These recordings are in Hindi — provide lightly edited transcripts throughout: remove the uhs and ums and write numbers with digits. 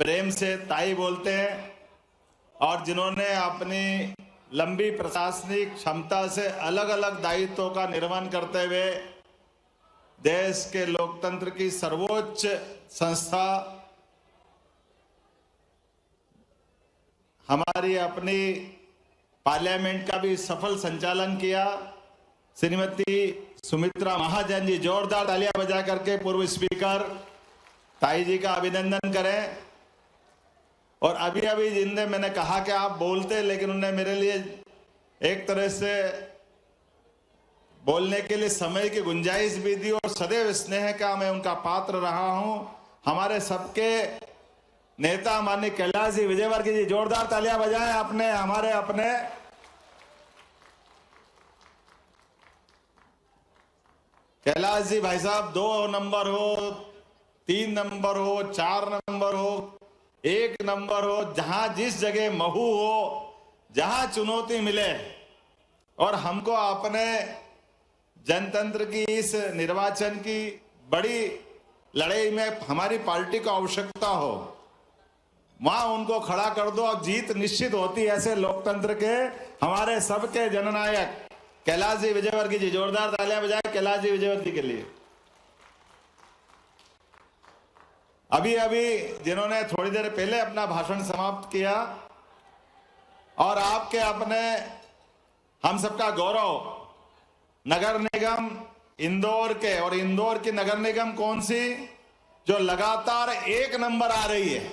प्रेम से ताई बोलते हैं और जिन्होंने अपनी लंबी प्रशासनिक क्षमता से अलग अलग दायित्वों का निर्वहन करते हुए देश के लोकतंत्र की सर्वोच्च संस्था हमारी अपनी पार्लियामेंट का भी सफल संचालन किया। श्रीमती सुमित्रा महाजन जी, जोरदार तालियां बजा करके पूर्व स्पीकर ताई जी का अभिनंदन करें। और अभी अभी जिनने मैंने कहा कि आप बोलते, लेकिन उन्होंने मेरे लिए एक तरह से बोलने के लिए समय की गुंजाइश भी दी और सदैव स्नेह का मैं उनका पात्र रहा हूं। हमारे सबके नेता माननीय कैलाश जी विजयवर्गीय जी, जोरदार तालियां बजाएं आपने हमारे अपने। कैलाश जी भाई साहब, 2 नंबर हो, 3 नंबर हो, 4 नंबर हो, 1 नंबर हो, जहां जिस जगह महू हो, जहां चुनौती मिले और हमको अपने जनतंत्र की इस निर्वाचन की बड़ी लड़ाई में हमारी पार्टी को आवश्यकता हो, वहां उनको खड़ा कर दो और जीत निश्चित होती है। ऐसे लोकतंत्र के हमारे सबके जननायक कैलाश जी विजयवर्गीय जी, जोरदार तालियां बजाएं कैलाश जी विजयवर्गीय के लिए। अभी अभी जिन्होंने थोड़ी देर पहले अपना भाषण समाप्त किया और आपके अपने हम सबका गौरव नगर निगम इंदौर के, और इंदौर की नगर निगम कौन सी जो लगातार 1 नंबर आ रही है,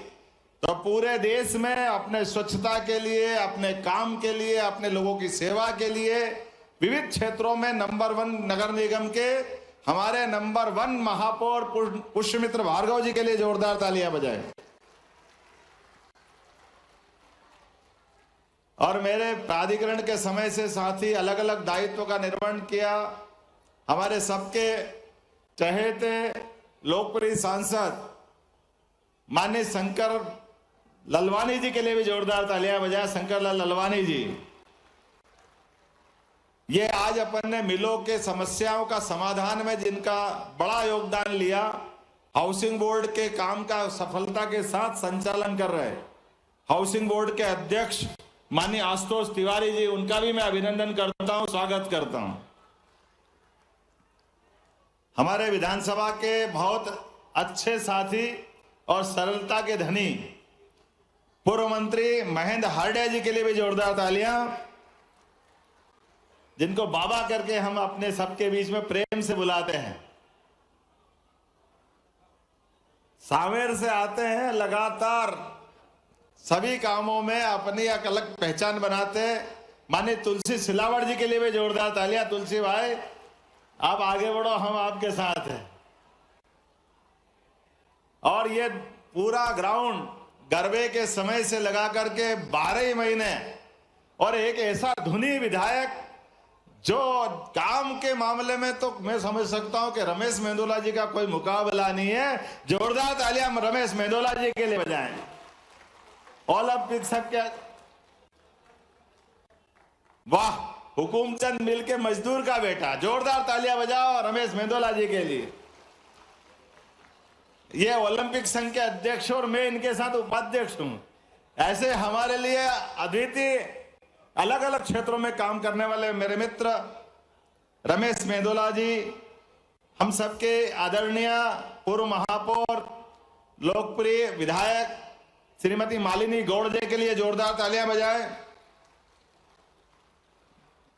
तो पूरे देश में अपने स्वच्छता के लिए, अपने काम के लिए, अपने लोगों की सेवा के लिए विविध क्षेत्रों में नंबर 1 नगर निगम के हमारे नंबर 1 महापौर पुष्यमित्र भार्गव जी के लिए जोरदार तालियां बजाएं। और मेरे प्राधिकरण के समय से साथ ही अलग अलग दायित्वों का निर्वहन किया। हमारे सबके चहेते लोकप्रिय सांसद माननीय शंकर ललवानी जी के लिए भी जोरदार तालियां बजाएं। शंकर लाल ललवानी जी, ये आज अपन ने मिलों के समस्याओं का समाधान में जिनका बड़ा योगदान लिया, हाउसिंग बोर्ड के काम का सफलता के साथ संचालन कर रहे हाउसिंग बोर्ड के अध्यक्ष माननीय आशुतोष तिवारी जी, उनका भी मैं अभिनंदन करता हूं, स्वागत करता हूं। हमारे विधानसभा के बहुत अच्छे साथी और सरलता के धनी पूर्व मंत्री महेंद्र हार्डे जी के लिए भी जोरदार तालियां, जिनको बाबा करके हम अपने सबके बीच में प्रेम से बुलाते हैं। सांवेर से आते हैं, लगातार सभी कामों में अपनी एक अलग पहचान बनाते हैं। माननीय तुलसी सिलावट जी के लिए भी जोरदार तालियां। तुलसी भाई, आप आगे बढ़ो, हम आपके साथ हैं। और ये पूरा ग्राउंड गरबे के समय से लगा करके 12 महीने, और एक ऐसा धुनी विधायक जो काम के मामले में तो मैं समझ सकता हूं कि रमेश मेंदोला जी का कोई मुकाबला नहीं है। जोरदार तालियां रमेश मेंदोला जी के लिए बजाएं। ओलंपिक सबके वाह, हुकुमचंद मिल के मजदूर का बेटा, जोरदार तालियां बजाओ रमेश मेंदोला जी के लिए। ये ओलंपिक संघ के अध्यक्ष और मैं इनके साथ उपाध्यक्ष हूं। ऐसे हमारे लिए अद्वितीय अलग अलग क्षेत्रों में काम करने वाले मेरे मित्र रमेश मेंदोला जी, हम सबके आदरणीय पूर्व महापौर लोकप्रिय विधायक श्रीमती मालिनी गौड़ जी के लिए जोरदार तालियां बजाएं।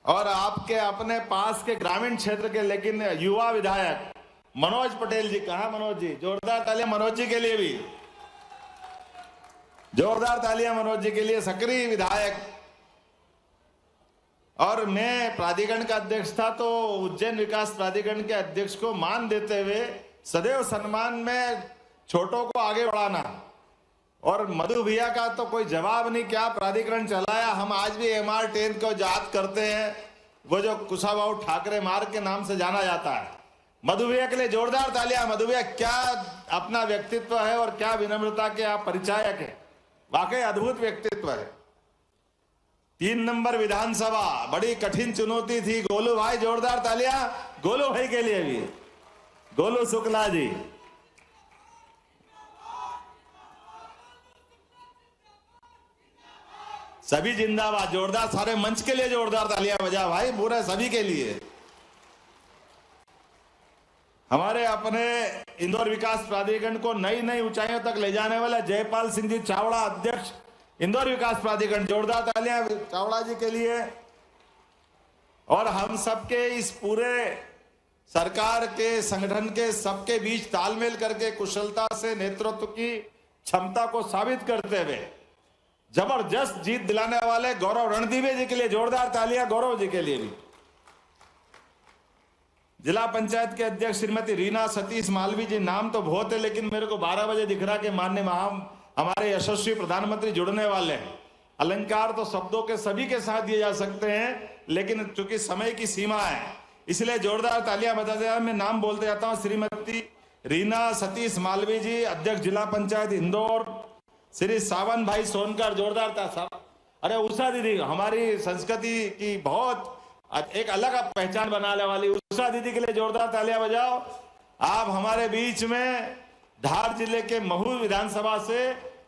और आपके अपने पास के ग्रामीण क्षेत्र के लेकिन युवा विधायक मनोज पटेल जी, कहां मनोज जी, जोरदार तालियां मनोज जी के लिए भी, जोरदार तालियां मनोज जी के लिए, सक्रिय विधायक। और मैं प्राधिकरण का अध्यक्ष था, तो उज्जैन विकास प्राधिकरण के अध्यक्ष को मान देते हुए सदैव सम्मान में छोटों को आगे बढ़ाना। और मधु भैया का तो कोई जवाब नहीं, क्या प्राधिकरण चलाया। हम आज भी MR10 को याद करते हैं, वो जो कुशाभाऊ ठाकरे मार्ग के नाम से जाना जाता है। मधु भैया के लिए जोरदार तालियां। मधु भैया, क्या अपना व्यक्तित्व है और क्या विनम्रता के आप परिचायक है, वाकई अद्भुत व्यक्तित्व है। 3 नंबर विधानसभा बड़ी कठिन चुनौती थी। गोलू भाई, जोरदार तालियां गोलू भाई के लिए भी, गोलू शुक्ला जी। सभी जिंदाबाद। जोरदार, सारे मंच के लिए जोरदार तालियां बजा भाई, पूरे सभी के लिए। हमारे अपने इंदौर विकास प्राधिकरण को नई नई ऊंचाइयों तक ले जाने वाला जयपाल सिंह जी चावड़ा, अध्यक्ष इंदौर विकास प्राधिकरण, जोरदार तालियां चावड़ा जी के लिए। और हम सबके इस पूरे सरकार के, संगठन के सबके बीच तालमेल करके कुशलता से नेतृत्व की क्षमता को साबित करते हुए जबरदस्त जीत दिलाने वाले गौरव रणदीवे जी के लिए जोरदार तालियां, गौरव जी के लिए भी। जिला पंचायत के अध्यक्ष श्रीमती रीना सतीश मालवी जी, नाम तो बहुत है लेकिन मेरे को 12 बजे दिख रहा कि माननीय हमारे यशस्वी प्रधानमंत्री जुड़ने वाले हैं। अलंकार तो शब्दों के सभी के साथ दिए जा सकते हैं, लेकिन चूंकि समय की सीमा है इसलिए जोरदार तालियां बजाते हैं। मैं नाम बोलते जाता हूं। श्रीमती रीना सतीश मालवी जी, अध्यक्ष जिला पंचायत इंदौर। श्री सावन भाई सोनकर, जोरदार था। अरे उषा दीदी, हमारी संस्कृति की बहुत एक अलग पहचान बनाने वाली उषा दीदी के लिए जोरदार तालियां बजाओ। आप हमारे बीच में धार जिले के महू विधानसभा से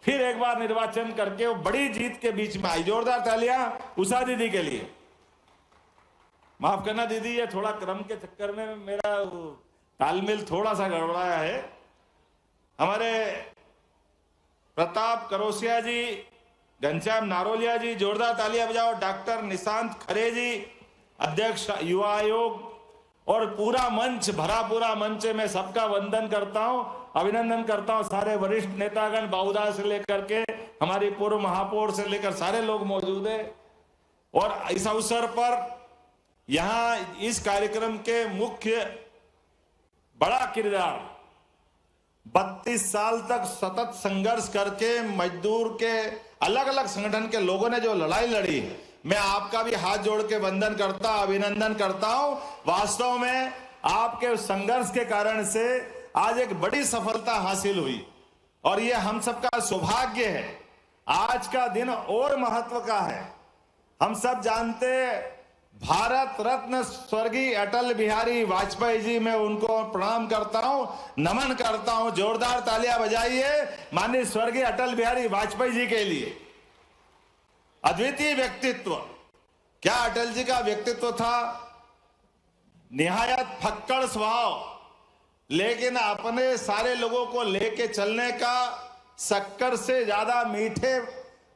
फिर एक बार निर्वाचन करके वो बड़ी जीत के बीच में आई। जोरदार तालियां उषा दीदी के लिए। माफ करना दीदी, ये थोड़ा क्रम के चक्कर में मेरा तालमेल थोड़ा सा गड़बड़ाया है। हमारे प्रताप करोसिया जी, घनश्याम नारोलिया जी, जोरदार तालियां बजाओ। डॉक्टर निशांत खरे जी, अध्यक्ष युवा आयोग, और पूरा मंच, भरा पूरा मंच, मैं सबका वंदन करता हूं, अभिनंदन करता हूं। सारे वरिष्ठ नेतागण, बाबूदा से लेकर के हमारी पूर्व महापौर से लेकर सारे लोग मौजूद है। और इस अवसर पर यहां इस कार्यक्रम के मुख्य बड़ा किरदार, 32 साल तक सतत संघर्ष करके मजदूर के अलग अलग संगठन के लोगों ने जो लड़ाई लड़ी, मैं आपका भी हाथ जोड़ के वंदन करता, अभिनंदन करता हूं। वास्तव में आपके उस संघर्ष के कारण से आज एक बड़ी सफलता हासिल हुई और ये हम सबका सौभाग्य है। आज का दिन और महत्व का है। हम सब जानते, भारत रत्न स्वर्गीय अटल बिहारी वाजपेयी जी, मैं उनको प्रणाम करता हूं, नमन करता हूं। जोरदार तालियां बजाइए माननीय स्वर्गीय अटल बिहारी वाजपेयी जी के लिए। अद्वितीय व्यक्तित्व। क्या अटल जी का व्यक्तित्व था, निहायत फक्कड़ स्वभाव, लेकिन अपने सारे लोगों को लेके चलने का, शक्कर से ज्यादा मीठे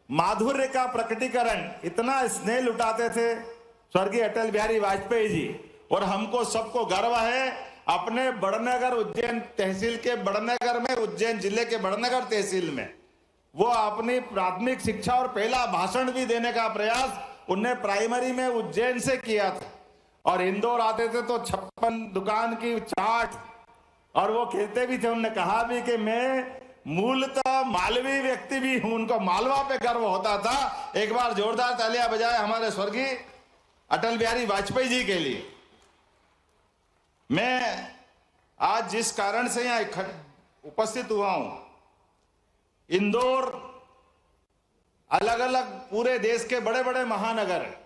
माधुर्य का प्रकटीकरण, इतना स्नेह लुटाते थे स्वर्गीय अटल बिहारी वाजपेयी जी। और हमको सबको गर्व है अपने बड़नगर उज्जैन तहसील के बड़नगर में, उज्जैन जिले के बड़नगर तहसील में वो अपनी प्राथमिक शिक्षा और पहला भाषण भी देने का प्रयास उनने प्राइमरी में उज्जैन से किया था। और इंदौर आते थे तो 56 दुकान की चाट, और वो कहते भी थे, उन्होंने कहा भी कि मैं मूलतः मालवी व्यक्ति भी हूं, उनको मालवा पे गर्व होता था। एक बार जोरदार तालियां बजाए हमारे स्वर्गीय अटल बिहारी वाजपेयी जी के लिए। मैं आज जिस कारण से यहां उपस्थित हुआ हूं, इंदौर अलग अलग पूरे देश के बड़े बड़े महानगर है,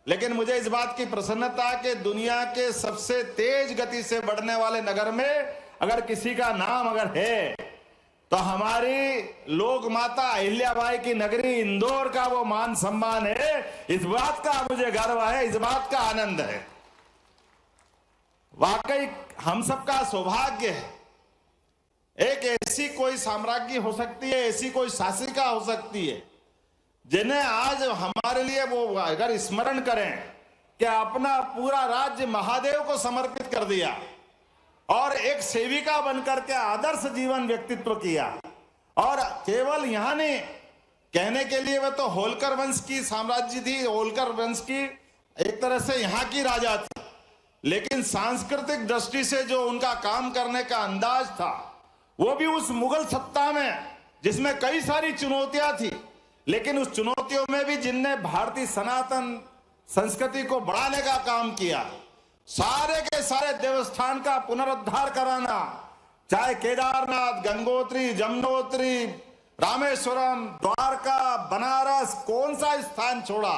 लेकिन मुझे इस बात की प्रसन्नता कि दुनिया के सबसे तेज गति से बढ़ने वाले नगर में अगर किसी का नाम अगर है तो हमारी लोक माता अहिल्याबाई की नगरी इंदौर का वो मान सम्मान है। इस बात का मुझे गर्व है, इस बात का आनंद है। वाकई हम सबका सौभाग्य है। एक ऐसी कोई साम्राज्य हो सकती है, ऐसी कोई शासिका हो सकती है जिन्हें आज हमारे लिए वो अगर स्मरण करें कि अपना पूरा राज्य महादेव को समर्पित कर दिया और एक सेविका बनकर के आदर्श जीवन व्यक्तित्व किया। और केवल यहां नहीं, कहने के लिए वह तो होलकर वंश की साम्राज्य थी, होलकर वंश की एक तरह से यहाँ की राजा थी, लेकिन सांस्कृतिक दृष्टि से जो उनका काम करने का अंदाज था वो भी उस मुगल सत्ता में, जिसमें कई सारी चुनौतियां थी, लेकिन उस चुनौतियों में भी जिनने भारतीय सनातन संस्कृति को बढ़ाने का काम किया, सारे के सारे देवस्थान का पुनरुद्धार कराना, चाहे केदारनाथ, गंगोत्री, जमुनोत्री, रामेश्वरम, द्वारका, बनारस, कौन सा स्थान छोड़ा।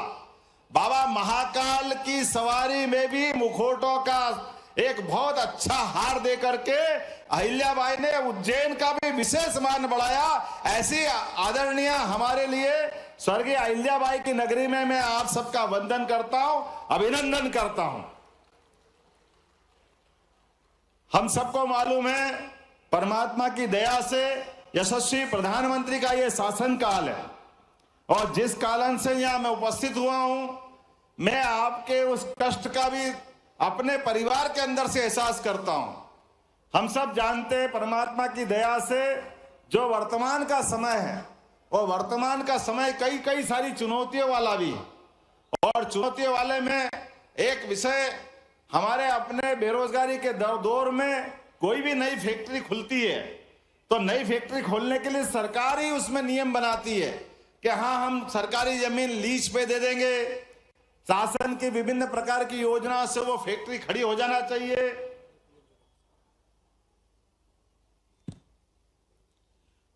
बाबा महाकाल की सवारी में भी मुखौटों का एक बहुत अच्छा हार दे करके अहिल्याबाई ने उज्जैन का भी विशेष मान बढ़ाया। ऐसी आदरणीय हमारे लिए स्वर्गीय अहिल्याबाई की नगरी में मैं आप सबका वंदन करता हूं, अभिनंदन करता हूं। हम सबको मालूम है परमात्मा की दया से यशस्वी प्रधानमंत्री का यह शासन काल है, और जिस कारण से यहां मैं उपस्थित हुआ हूं, मैं आपके उस कष्ट का भी अपने परिवार के अंदर से एहसास करता हूं। हम सब जानते हैं परमात्मा की दया से जो वर्तमान का समय है, और वर्तमान का समय कई सारी चुनौतियों वाला भी है, और चुनौतियों वाले में एक विषय हमारे अपने बेरोजगारी के दौर में कोई भी नई फैक्ट्री खुलती है तो नई फैक्ट्री खोलने के लिए सरकार ही उसमें नियम बनाती है कि हाँ, हम सरकारी जमीन लीज पे दे देंगे, शासन की विभिन्न प्रकार की योजना से वो फैक्ट्री खड़ी हो जाना चाहिए।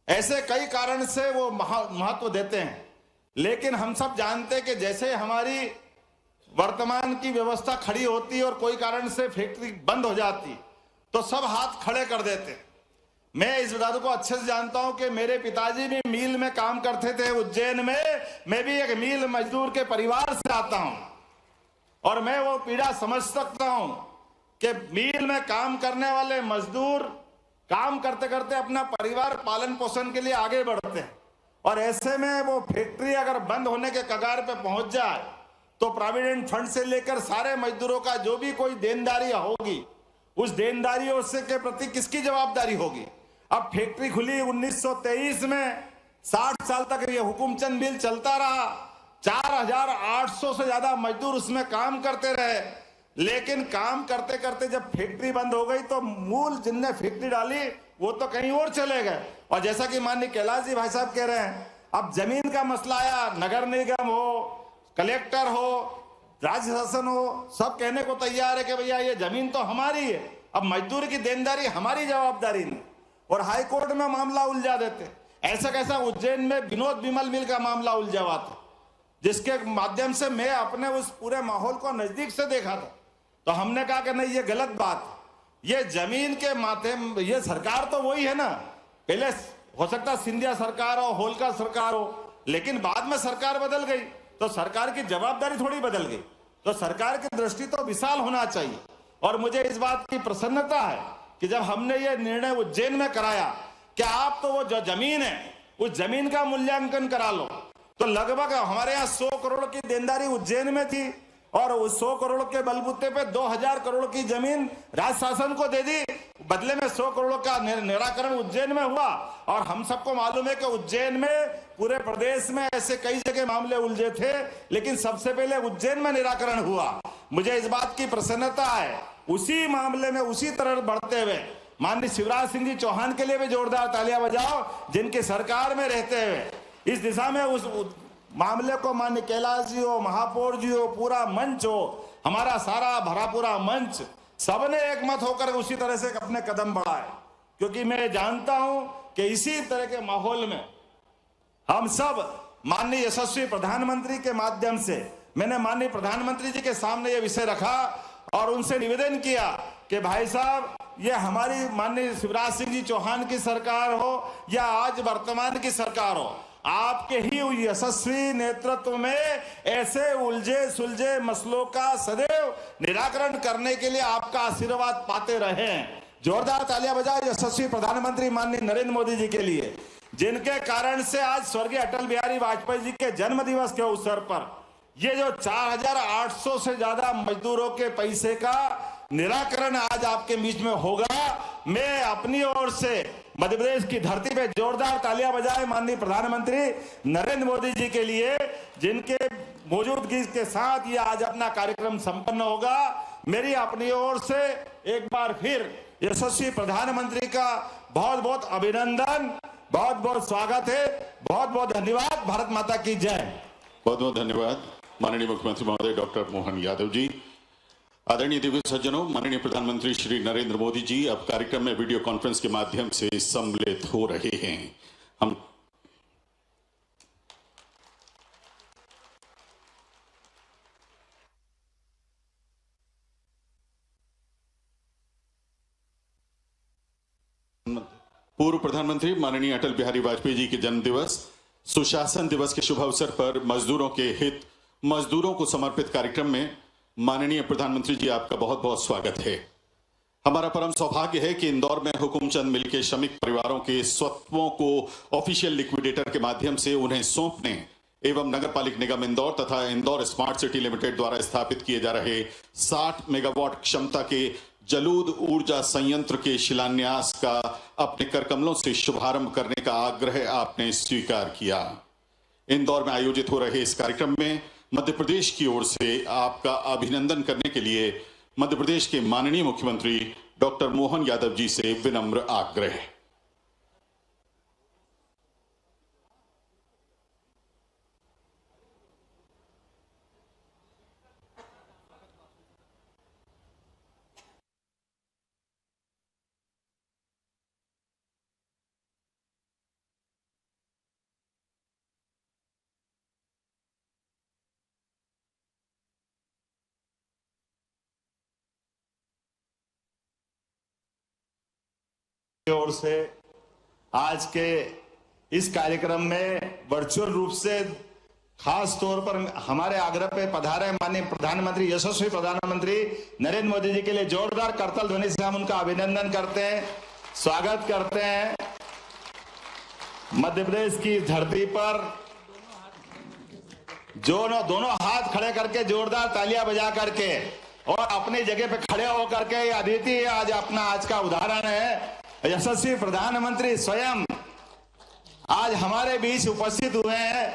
ऐसे कई कारण से वो महत्व देते हैं, लेकिन हम सब जानते हैं कि जैसे हमारी वर्तमान की व्यवस्था खड़ी होती और कोई कारण से फैक्ट्री बंद हो जाती तो सब हाथ खड़े कर देते। मैं इस बात को अच्छे से जानता हूं कि मेरे पिताजी भी मिल में काम करते थे उज्जैन में। मैं भी एक मिल मजदूर के परिवार से आता हूं और मैं वो पीड़ा समझ सकता हूं कि मिल में काम करने वाले मजदूर काम करते करते अपना परिवार पालन पोषण के लिए आगे बढ़ते हैं, और ऐसे में वो फैक्ट्री अगर बंद होने के कगार पे पहुंच जाए तो प्रोविडेंट फंड से लेकर सारे मजदूरों का जो भी कोई देनदारी होगी, उस देनदारियों से के प्रति किसकी जवाबदारी होगी। अब फैक्ट्री खुली 1923 में, 60 साल तक ये हुकुमचंद बिल चलता रहा, 4800 से ज्यादा मजदूर उसमें काम करते रहे, लेकिन काम करते करते जब फैक्ट्री बंद हो गई तो मूल जिनने फैक्ट्री डाली वो तो कहीं और चले गए। और जैसा कि माननीय कैलाश जी भाई साहब कह रहे हैं, अब जमीन का मसला आया, नगर निगम हो, कलेक्टर हो, राज्य शासन हो, सब कहने को तैयार है कि भैया ये जमीन तो हमारी है, अब मजदूर की देनदारी हमारी जवाबदारी नहीं, और हाई कोर्ट में मामला उलझा देते। ऐसा कैसा उज्जैन में विनोद विमल मिल का मामला उलझा हुआ था, जिसके माध्यम से मैं अपने उस पूरे माहौल को नजदीक से देखा था। तो हमने कहा कि नहीं, ये गलत बात है, ये जमीन के माथे, ये सरकार तो वही है ना, पहले हो सकता सिंधिया सरकार हो, होलकर सरकार हो, लेकिन बाद में सरकार बदल गई तो सरकार की जवाबदारी थोड़ी बदल गई। तो सरकार की दृष्टि तो विशाल होना चाहिए, और मुझे इस बात की प्रसन्नता है कि जब हमने ये निर्णय उज्जैन में कराया कि आप तो वो जो जमीन है उस जमीन का मूल्यांकन करा लो, तो लगभग हमारे यहाँ 100 करोड़ की देनदारी उज्जैन में थी, और उस 100 करोड़ के बलबूते पे 2000 करोड़ की जमीन राज्य शासन को दे दी, बदले में 100 करोड़ का निराकरण उज्जैन में हुआ। और हम सबको मालूम है कि उज्जैन में, पूरे प्रदेश में ऐसे कई जगह मामले उलझे थे, लेकिन सबसे पहले उज्जैन में निराकरण हुआ। मुझे इस बात की प्रसन्नता है, उसी मामले में उसी तरह बढ़ते हुए माननीय शिवराज सिंह जी चौहान के लिए भी जोरदार तालियां बजाओ, जिनकी सरकार में रहते हुए इस दिशा में उस मामले को माननीय कैलाश जी हो, महापौर जी हो, पूरा मंच हो, हमारा सारा भरा पूरा मंच, सबने एक मत होकर उसी तरह से अपने कदम बढ़ाए, क्योंकि मैं जानता हूं कि इसी तरह के माहौल में हम सब माननीय यशस्वी प्रधानमंत्री के माध्यम से, मैंने माननीय प्रधानमंत्री जी के सामने ये विषय रखा और उनसे निवेदन किया कि भाई साहब, ये हमारी माननीय शिवराज सिंह जी चौहान की सरकार हो या आज वर्तमान की सरकार हो, आपके ही यशस्वी नेतृत्व में ऐसे उलझे सुलझे मसलों का सदैव निराकरण करने के लिए आपका आशीर्वाद पाते रहे। जोरदार तालियां बजाएं यशस्वी प्रधानमंत्री माननीय नरेंद्र मोदी जी के लिए, जिनके कारण से आज स्वर्गीय अटल बिहारी वाजपेयी जी के जन्म दिवस के अवसर पर ये जो 4800 से ज्यादा मजदूरों के पैसे का निराकरण आज आपके बीच में होगा। मैं अपनी ओर से मध्य प्रदेश की धरती पे जोरदार तालियां बजाए माननीय प्रधानमंत्री नरेंद्र मोदी जी के लिए, जिनके मौजूदगी के साथ ये आज अपना कार्यक्रम संपन्न होगा। मेरी अपनी ओर से एक बार फिर यशस्वी प्रधानमंत्री का बहुत बहुत अभिनंदन, बहुत बहुत स्वागत है, बहुत बहुत धन्यवाद। भारत माता की जय। बहुत बहुत धन्यवाद माननीय मुख्यमंत्री महोदय डॉक्टर मोहन यादव जी। आदरणीय दिव्य सज्जनों, माननीय प्रधानमंत्री श्री नरेंद्र मोदी जी अब कार्यक्रम में वीडियो कॉन्फ्रेंस के माध्यम से सम्मिलित हो रहे हैं। हम पूर्व प्रधानमंत्री माननीय अटल बिहारी वाजपेयी जी के जन्म दिवस सुशासन दिवस के शुभ अवसर पर मजदूरों के हित, मजदूरों को समर्पित कार्यक्रम में माननीय प्रधानमंत्री जी आपका बहुत बहुत स्वागत है। हमारा परम सौभाग्य है कि इंदौर में हुकुमचंद मिल के श्रमिक परिवारों के स्वत्वों को ऑफिशियल लिक्विडेटर के माध्यम से उन्हें सौंपने एवं नगर पालिक निगम इंदौर तथा इंदौर स्मार्ट सिटी लिमिटेड द्वारा स्थापित किए जा रहे 60 मेगावाट क्षमता के जलूद ऊर्जा संयंत्र के शिलान्यास का अपने करकमलों से शुभारंभ करने का आग्रह आपने स्वीकार किया। इंदौर में आयोजित हो रहे इस कार्यक्रम में मध्य प्रदेश की ओर से आपका अभिनंदन करने के लिए मध्य प्रदेश के माननीय मुख्यमंत्री डॉक्टर मोहन यादव जी से विनम्र आग्रह। ओर से आज के इस कार्यक्रम में वर्चुअल रूप से खास तौर पर हमारे आग्रह पे पधारे माननीय प्रधानमंत्री, यशस्वी प्रधानमंत्री नरेंद्र मोदी जी के लिए जोरदार करताल ध्वनि से हम उनका अभिनंदन करते हैं, स्वागत करते हैं। मध्य प्रदेश की धरती पर जो दोनों हाथ खड़े करके जोरदार तालियां बजा करके और अपनी जगह पे खड़े होकर के अदिति आज अपना आज का उदाहरण है। यशस्वी प्रधानमंत्री स्वयं आज हमारे बीच उपस्थित हुए हैं।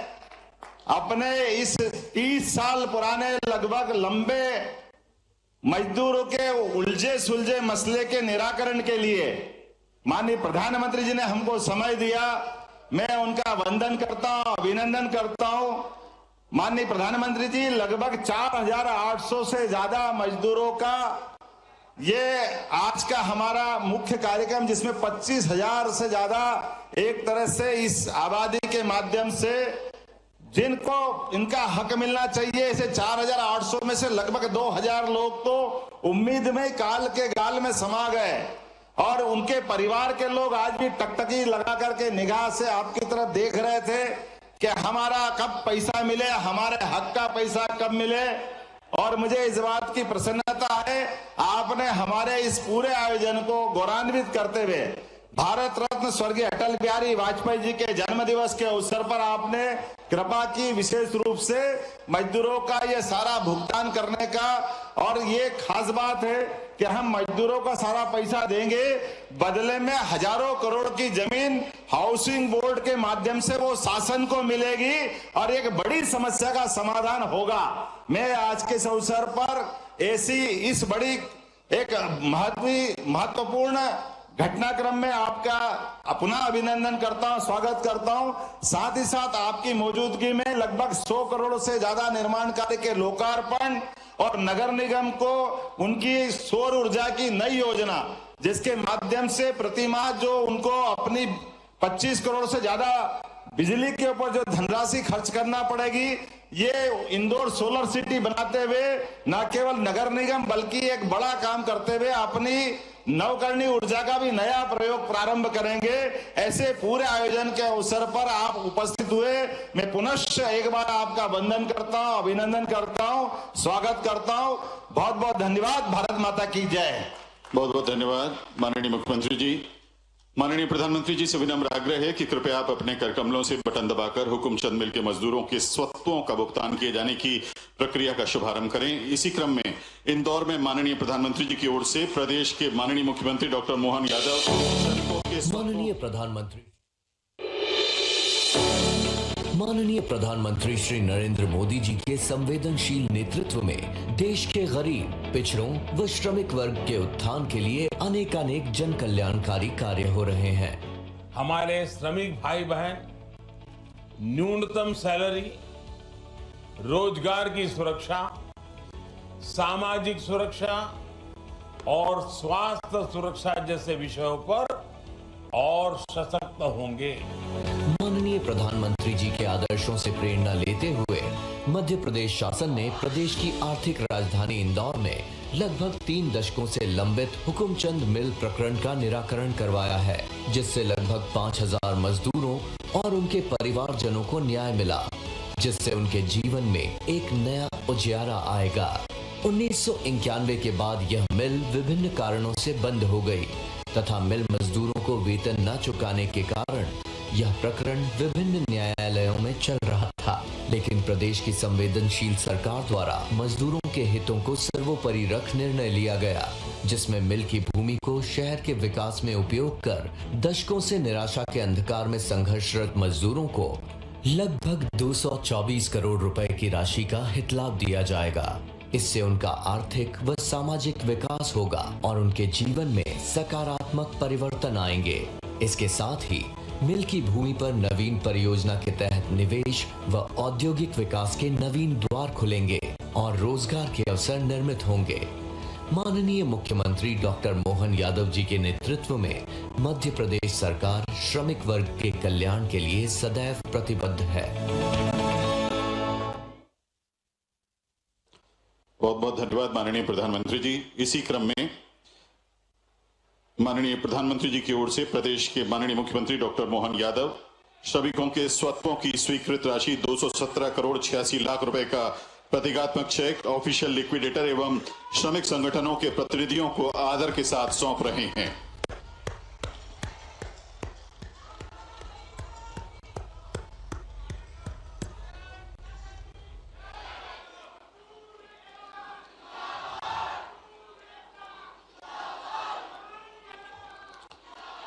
अपने इस 30 साल पुराने लगभग लंबे मजदूरों के उलझे सुलझे मसले के निराकरण के लिए माननीय प्रधानमंत्री जी ने हमको समय दिया। मैं उनका वंदन करता हूं, अभिनंदन करता हूं। माननीय प्रधानमंत्री जी लगभग 4800 से ज्यादा मजदूरों का ये आज का हमारा मुख्य कार्यक्रम, जिसमें 25,000 से ज्यादा एक तरह से इस आबादी के माध्यम से जिनको इनका हक मिलना चाहिए, इसे 4,800 में से लगभग 2,000 लोग तो उम्मीद में काल के गाल में समा गए और उनके परिवार के लोग आज भी टकटकी लगा करके निगाह से आपकी तरफ देख रहे थे कि हमारा कब पैसा मिले, हमारे हक का पैसा कब मिले। और मुझे इस बात की प्रसन्नता है, आपने हमारे इस पूरे आयोजन को गौरवान्वित करते हुए भारत रत्न स्वर्गीय अटल बिहारी वाजपेयी जी के जन्म दिवस के अवसर पर आपने कृपा की विशेष रूप से मजदूरों का ये सारा भुगतान करने का। और ये खास बात है कि हम मजदूरों का सारा पैसा देंगे, बदले में हजारों करोड़ की जमीन हाउसिंग बोर्ड के माध्यम से वो शासन को मिलेगी और एक बड़ी समस्या का समाधान होगा। मैं आज के इस अवसर पर ऐसी इस बड़ी एक महत्वपूर्ण घटनाक्रम में आपका अपना अभिनंदन करता हूं, स्वागत करता हूं। साथ ही साथ आपकी मौजूदगी में लगभग 100 करोड़ से ज्यादा निर्माण कार्य के लोकार्पण और नगर निगम को उनकी सौर ऊर्जा की नई योजना, जिसके माध्यम से प्रतिमाह जो उनको अपनी 25 करोड़ से ज्यादा बिजली के ऊपर जो धनराशि खर्च करना पड़ेगी, ये इंदौर सोलर सिटी बनाते हुए न केवल नगर निगम बल्कि एक बड़ा काम करते हुए अपनी नवकरणीय ऊर्जा का भी नया प्रयोग प्रारंभ करेंगे। ऐसे पूरे आयोजन के अवसर पर आप उपस्थित हुए, मैं पुनश्च एक बार आपका वंदन करता हूं, अभिनंदन करता हूं, स्वागत करता हूं। बहुत बहुत धन्यवाद। भारत माता की जय। बहुत बहुत धन्यवाद माननीय मुख्यमंत्री जी। माननीय प्रधानमंत्री जी से विनम्र आग्रह है कि कृपया आप अपने करकमलों से बटन दबाकर हुकुमचंद मिल के मजदूरों के स्वत्वों का भुगतान किए जाने की प्रक्रिया का शुभारंभ करें। इसी क्रम में इंदौर में माननीय प्रधानमंत्री जी की ओर से प्रदेश के माननीय मुख्यमंत्री डॉक्टर मोहन यादव माननीय प्रधानमंत्री श्री नरेंद्र मोदी जी के संवेदनशील नेतृत्व में देश के गरीब, पिछड़ों व श्रमिक वर्ग के उत्थान के लिए अनेकानेक जन कल्याणकारी कार्य हो रहे हैं। हमारे श्रमिक भाई बहन न्यूनतम सैलरी, रोजगार की सुरक्षा, सामाजिक सुरक्षा और स्वास्थ्य सुरक्षा जैसे विषयों पर और सशक्त होंगे। माननीय प्रधानमंत्री जी के आदर्शों से प्रेरणा लेते हुए मध्य प्रदेश शासन ने प्रदेश की आर्थिक राजधानी इंदौर में लगभग 3 दशकों से लंबित हुकुमचंद मिल प्रकरण का निराकरण करवाया है, जिससे लगभग 5000 मजदूरों और उनके परिवारजनों को न्याय मिला, जिससे उनके जीवन में एक नया उजियारा आएगा। 1991 के बाद यह मिल विभिन्न कारणों से बंद हो गई तथा मिल मजदूरों को वेतन न चुकाने के कारण यह प्रकरण विभिन्न न्यायालयों में चल रहा था। लेकिन प्रदेश की संवेदनशील सरकार द्वारा मजदूरों के हितों को सर्वोपरि रख निर्णय लिया गया, जिसमें मिल की भूमि को शहर के विकास में उपयोग कर दशकों से निराशा के अंधकार में संघर्षरत मजदूरों को लगभग 224 करोड़ रुपए की राशि का हितलाभ दिया जाएगा। इससे उनका आर्थिक व सामाजिक विकास होगा और उनके जीवन में सकारात्मक परिवर्तन आएंगे। इसके साथ ही मिल की भूमि पर नवीन परियोजना के तहत निवेश व औद्योगिक विकास के नवीन द्वार खुलेंगे और रोजगार के अवसर निर्मित होंगे। माननीय मुख्यमंत्री डॉक्टर मोहन यादव जी के नेतृत्व में मध्य प्रदेश सरकार श्रमिक वर्ग के कल्याण के लिए सदैव प्रतिबद्ध है। बहुत बहुत धन्यवाद माननीय प्रधानमंत्री जी। इसी क्रम में माननीय प्रधानमंत्री जी की ओर से प्रदेश के माननीय मुख्यमंत्री डॉक्टर मोहन यादव श्रमिकों के स्वत्वों की स्वीकृत राशि 217 करोड़ 86 लाख रुपए का प्रतीकात्मक चेक ऑफिशियल लिक्विडेटर एवं श्रमिक संगठनों के प्रतिनिधियों को आदर के साथ सौंप रहे हैं।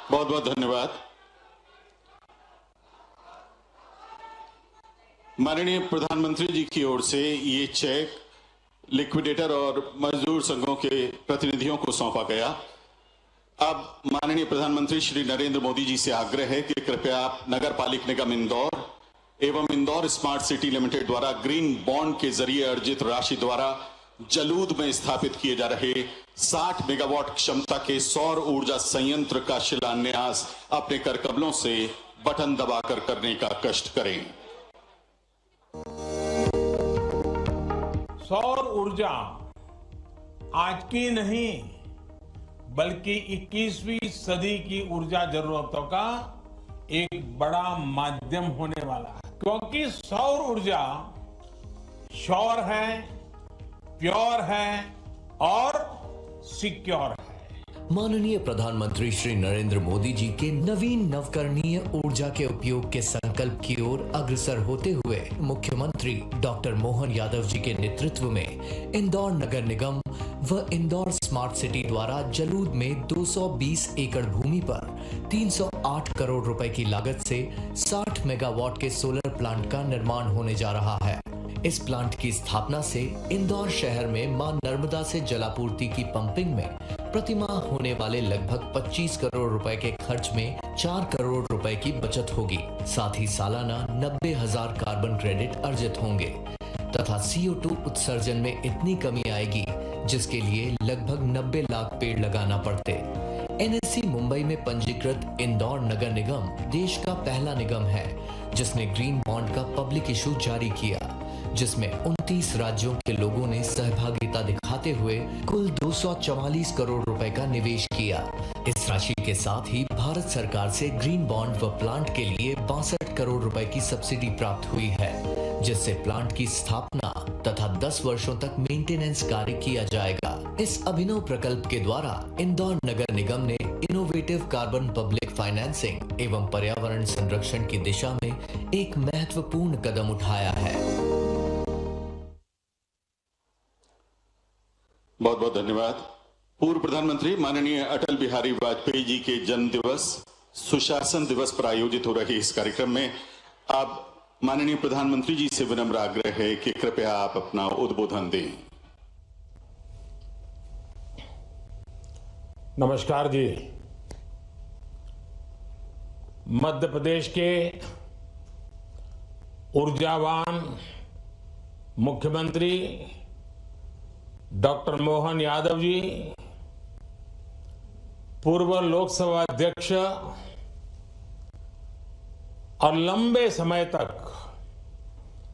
बहुत बहुत धन्यवाद। माननीय प्रधानमंत्री जी की ओर से ये चेक लिक्विडेटर और मजदूर संघों के प्रतिनिधियों को सौंपा गया। अब माननीय प्रधानमंत्री श्री नरेंद्र मोदी जी से आग्रह है कि कृपया आप नगर पालिक निगम इंदौर एवं इंदौर स्मार्ट सिटी लिमिटेड द्वारा ग्रीन बॉन्ड के जरिए अर्जित राशि द्वारा जलूद में स्थापित किए जा रहे 60 मेगावाट क्षमता के सौर ऊर्जा संयंत्र का शिलान्यास अपने करकमलों से बटन दबाकर करने का कष्ट करें। सौर ऊर्जा आज की नहीं बल्कि 21वीं सदी की ऊर्जा जरूरतों का एक बड़ा माध्यम होने वाला है, क्योंकि सौर ऊर्जा श्योर है, प्योर है और सिक्योर है। माननीय प्रधानमंत्री श्री नरेंद्र मोदी जी के नवीन नवकरणीय ऊर्जा के उपयोग के संकल्प की ओर अग्रसर होते हुए मुख्यमंत्री डॉक्टर मोहन यादव जी के नेतृत्व में इंदौर नगर निगम व इंदौर स्मार्ट सिटी द्वारा जलूद में 220 एकड़ भूमि पर 308 करोड़ रुपए की लागत से 60 मेगावाट के सोलर प्लांट का निर्माण होने जा रहा है। इस प्लांट की स्थापना से इंदौर शहर में मां नर्मदा से जलापूर्ति की पंपिंग में प्रतिमाह होने वाले लगभग 25 करोड़ रुपए के खर्च में 4 करोड़ रुपए की बचत होगी। साथ ही सालाना 90,000 कार्बन क्रेडिट अर्जित होंगे तथा CO2 उत्सर्जन में इतनी कमी आएगी जिसके लिए लगभग 90 लाख पेड़ लगाना पड़ते। NSE मुंबई में पंजीकृत इंदौर नगर निगम देश का पहला निगम है जिसने ग्रीन बॉन्ड का पब्लिक इशू जारी किया, जिसमें 29 राज्यों के लोगों ने सहभागिता दिखाते हुए कुल 244 करोड़ रुपए का निवेश किया। इस राशि के साथ ही भारत सरकार से ग्रीन बॉन्ड व प्लांट के लिए 62 करोड़ रुपए की सब्सिडी प्राप्त हुई है, जिससे प्लांट की स्थापना तथा 10 वर्षों तक मेंटेनेंस कार्य किया जाएगा। इस अभिनव प्रकल्प के द्वारा इंदौर नगर निगम ने इनोवेटिव कार्बन पब्लिक फाइनेंसिंग एवं पर्यावरण संरक्षण की दिशा में एक महत्वपूर्ण कदम उठाया है। बहुत बहुत धन्यवाद। पूर्व प्रधानमंत्री माननीय अटल बिहारी वाजपेयी जी के जन्म दिवस सुशासन दिवस पर आयोजित हो रहे इस कार्यक्रम में अब माननीय प्रधानमंत्री जी से विनम्र आग्रह है कि कृपया आप अपना उद्बोधन दें। नमस्कार जी। मध्य प्रदेश के ऊर्जावान मुख्यमंत्री डॉक्टर मोहन यादव जी, पूर्व लोकसभा अध्यक्ष और लंबे समय तक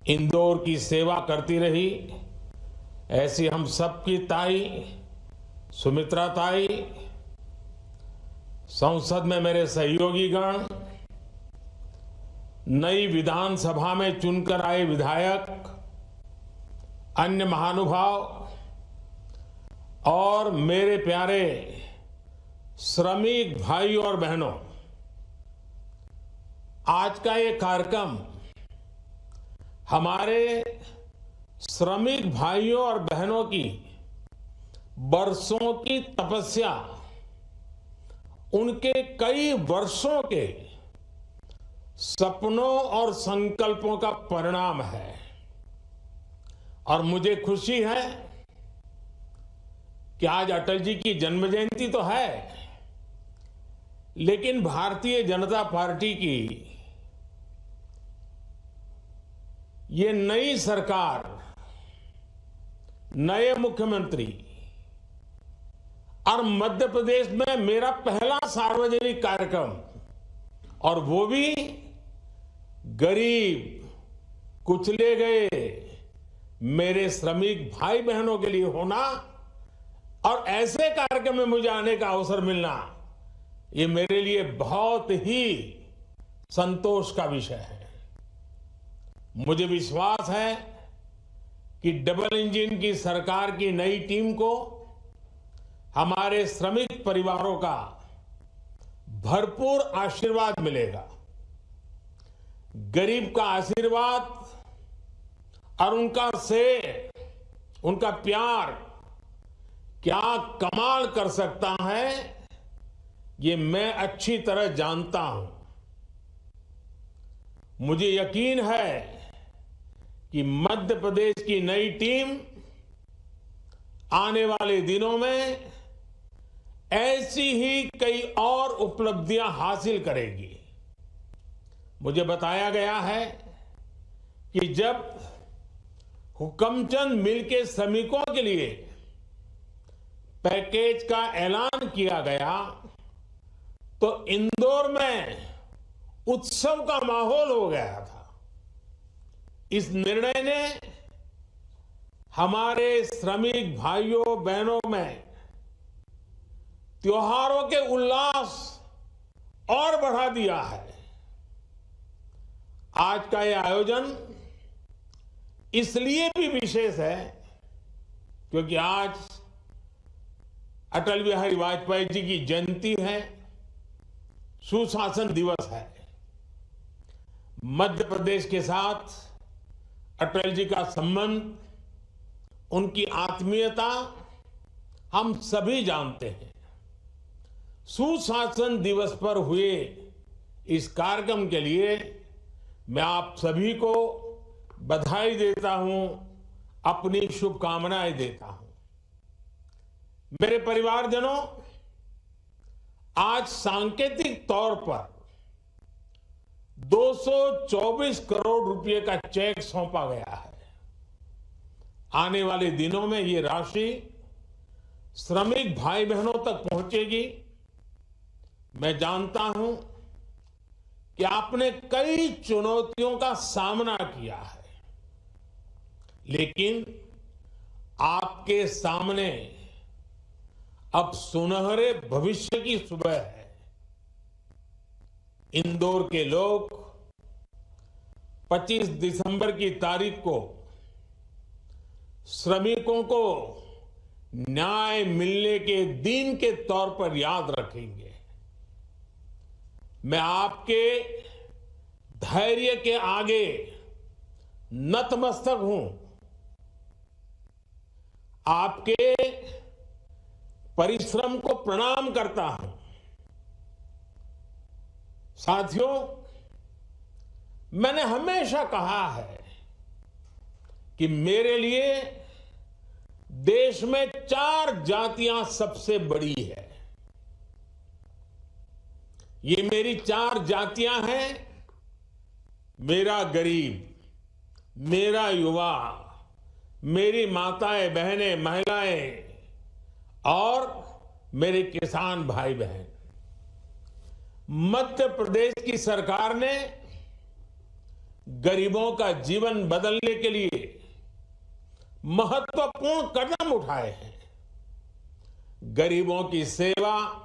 इंदौर की सेवा करती रही ऐसी हम सबकी ताई सुमित्रा ताई, संसद में मेरे सहयोगीगण, नई विधानसभा में चुनकर आए विधायक, अन्य महानुभाव और मेरे प्यारे श्रमिक भाई और बहनों, आज का ये कार्यक्रम हमारे श्रमिक भाइयों और बहनों की वर्षों की तपस्या, उनके कई वर्षों के सपनों और संकल्पों का परिणाम है। और मुझे खुशी है कि आज अटल जी की जन्म जयंती तो है, लेकिन भारतीय जनता पार्टी की ये नई सरकार, नए मुख्यमंत्री और मध्य प्रदेश में मेरा पहला सार्वजनिक कार्यक्रम, और वो भी गरीब, कुचले गए मेरे श्रमिक भाई बहनों के लिए होना, और ऐसे कार्यक्रम में मुझे आने का अवसर मिलना, ये मेरे लिए बहुत ही संतोष का विषय है। मुझे विश्वास है कि डबल इंजन की सरकार की नई टीम को हमारे श्रमिक परिवारों का भरपूर आशीर्वाद मिलेगा। गरीब का आशीर्वाद और उनका स्नेह, उनका प्यार क्या कमाल कर सकता है, ये मैं अच्छी तरह जानता हूं। मुझे यकीन है कि मध्य प्रदेश की नई टीम आने वाले दिनों में ऐसी ही कई और उपलब्धियां हासिल करेगी। मुझे बताया गया है कि जब हुक्मचंद मिल के श्रमिकों के लिए पैकेज का ऐलान किया गया तो इंदौर में उत्सव का माहौल हो गया था। इस निर्णय ने हमारे श्रमिक भाइयों बहनों में त्योहारों के उल्लास और बढ़ा दिया है। आज का यह आयोजन इसलिए भी विशेष है क्योंकि आज अटल बिहारी वाजपेयी जी की जयंती है, सुशासन दिवस है। मध्य प्रदेश के साथ अटल जी का संबंध, उनकी आत्मीयता हम सभी जानते हैं। सुशासन दिवस पर हुए इस कार्यक्रम के लिए मैं आप सभी को बधाई देता हूं, अपनी शुभकामनाएं देता हूं। मेरे परिवारजनों, आज सांकेतिक तौर पर 224 करोड़ रुपए का चेक सौंपा गया है। आने वाले दिनों में ये राशि श्रमिक भाई बहनों तक पहुंचेगी। मैं जानता हूं कि आपने कई चुनौतियों का सामना किया है, लेकिन आपके सामने अब सुनहरे भविष्य की सुबह है। इंदौर के लोग 25 दिसंबर की तारीख को श्रमिकों को न्याय मिलने के दिन के तौर पर याद रखेंगे। मैं आपके धैर्य के आगे नतमस्तक हूं। आपके परिश्रम को प्रणाम करता हूं। साथियों, मैंने हमेशा कहा है कि मेरे लिए देश में 4 जातियां सबसे बड़ी है। ये मेरी 4 जातियां हैं। मेरा गरीब, मेरा युवा, मेरी माताएं बहनें महिलाएं और मेरे किसान भाई बहन। मध्य प्रदेश की सरकार ने गरीबों का जीवन बदलने के लिए महत्वपूर्ण कदम उठाए हैं। गरीबों की सेवा,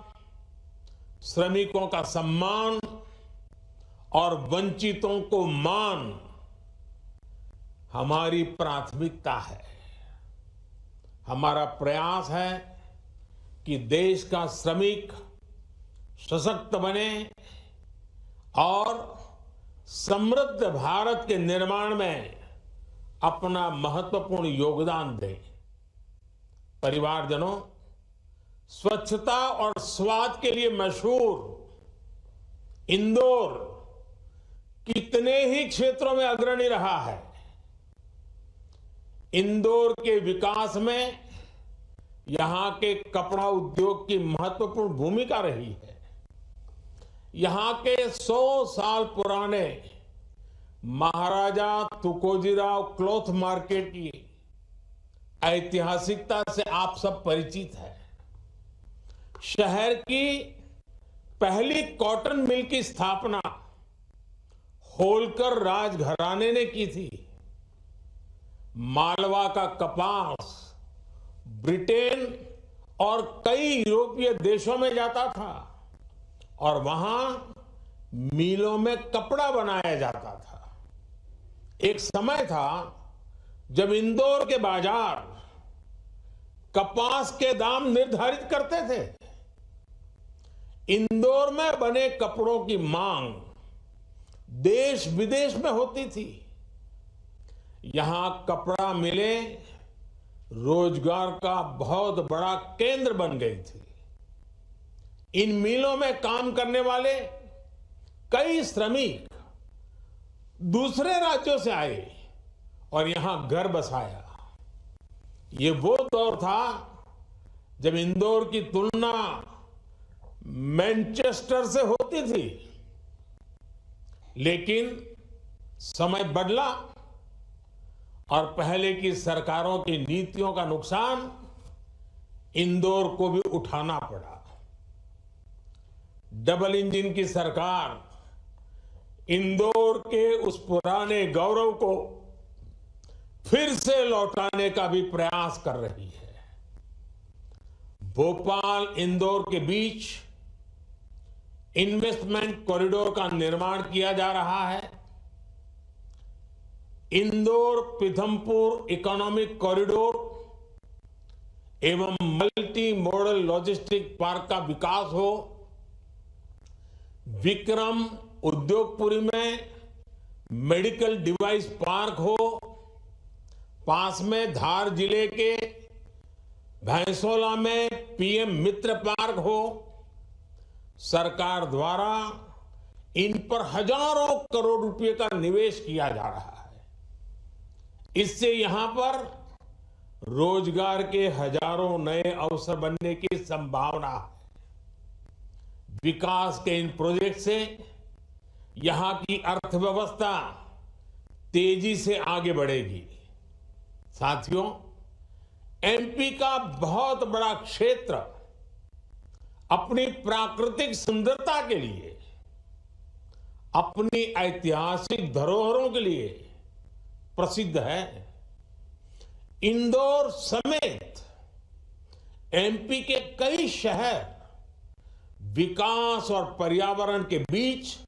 श्रमिकों का सम्मान और वंचितों को मान हमारी प्राथमिकता है। हमारा प्रयास है कि देश का श्रमिक सशक्त बने और समृद्ध भारत के निर्माण में अपना महत्वपूर्ण योगदान दे। परिवारजनों, स्वच्छता और स्वाद के लिए मशहूर इंदौर कितने ही क्षेत्रों में अग्रणी रहा है। इंदौर के विकास में यहां के कपड़ा उद्योग की महत्वपूर्ण भूमिका रही है। यहां के 100 साल पुराने महाराजा तुकोजीराव क्लॉथ मार्केट की ऐतिहासिकता से आप सब परिचित हैं। शहर की पहली कॉटन मिल की स्थापना होलकर राजघराने ने की थी। मालवा का कपास ब्रिटेन और कई यूरोपीय देशों में जाता था और वहां मिलों में कपड़ा बनाया जाता था। एक समय था जब इंदौर के बाजार कपास के दाम निर्धारित करते थे। इंदौर में बने कपड़ों की मांग देश विदेश में होती थी। यहां कपड़ा मिलें रोजगार का बहुत बड़ा केंद्र बन गई थी। इन मिलों में काम करने वाले कई श्रमिक दूसरे राज्यों से आए और यहां घर बसाया। ये वो दौर था जब इंदौर की तुलना मैनचेस्टर से होती थी। लेकिन समय बदला और पहले की सरकारों की नीतियों का नुकसान इंदौर को भी उठाना पड़ा। डबल इंजन की सरकार इंदौर के उस पुराने गौरव को फिर से लौटाने का भी प्रयास कर रही है। भोपाल इंदौर के बीच इन्वेस्टमेंट कॉरिडोर का निर्माण किया जा रहा है। इंदौर पीथमपुर इकोनॉमिक कॉरिडोर एवं मल्टी मॉडल लॉजिस्टिक पार्क का विकास हो। विक्रम उद्योगपुरी में मेडिकल डिवाइस पार्क हो। पास में धार जिले के भैंसोला में पीएम मित्र पार्क हो। सरकार द्वारा इन पर हजारों करोड़ रुपए का निवेश किया जा रहा है। इससे यहां पर रोजगार के हजारों नए अवसर बनने की संभावना है। विकास के इन प्रोजेक्ट से यहां की अर्थव्यवस्था तेजी से आगे बढ़ेगी। साथियों, एमपी का बहुत बड़ा क्षेत्र अपनी प्राकृतिक सुंदरता के लिए, अपनी ऐतिहासिक धरोहरों के लिए प्रसिद्ध है। इंदौर समेत एमपी के कई शहर विकास और पर्यावरण के बीच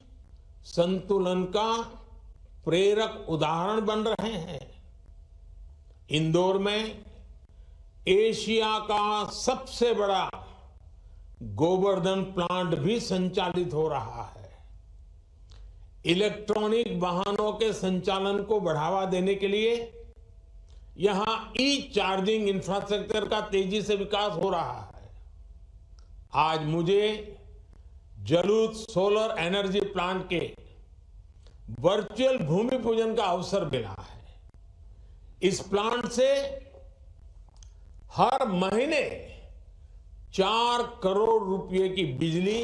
संतुलन का प्रेरक उदाहरण बन रहे हैं। इंदौर में एशिया का सबसे बड़ा गोवर्धन प्लांट भी संचालित हो रहा है। इलेक्ट्रॉनिक वाहनों के संचालन को बढ़ावा देने के लिए यहां ई चार्जिंग इंफ्रास्ट्रक्चर का तेजी से विकास हो रहा है। आज मुझे जलूत सोलर एनर्जी प्लांट के वर्चुअल भूमि पूजन का अवसर मिला है। इस प्लांट से हर महीने 4 करोड़ रुपए की बिजली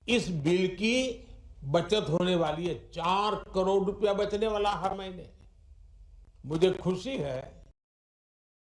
इस बिल की बचत होने वाली है। 4 करोड़ रुपया बचने वाला हर महीने। मुझे खुशी है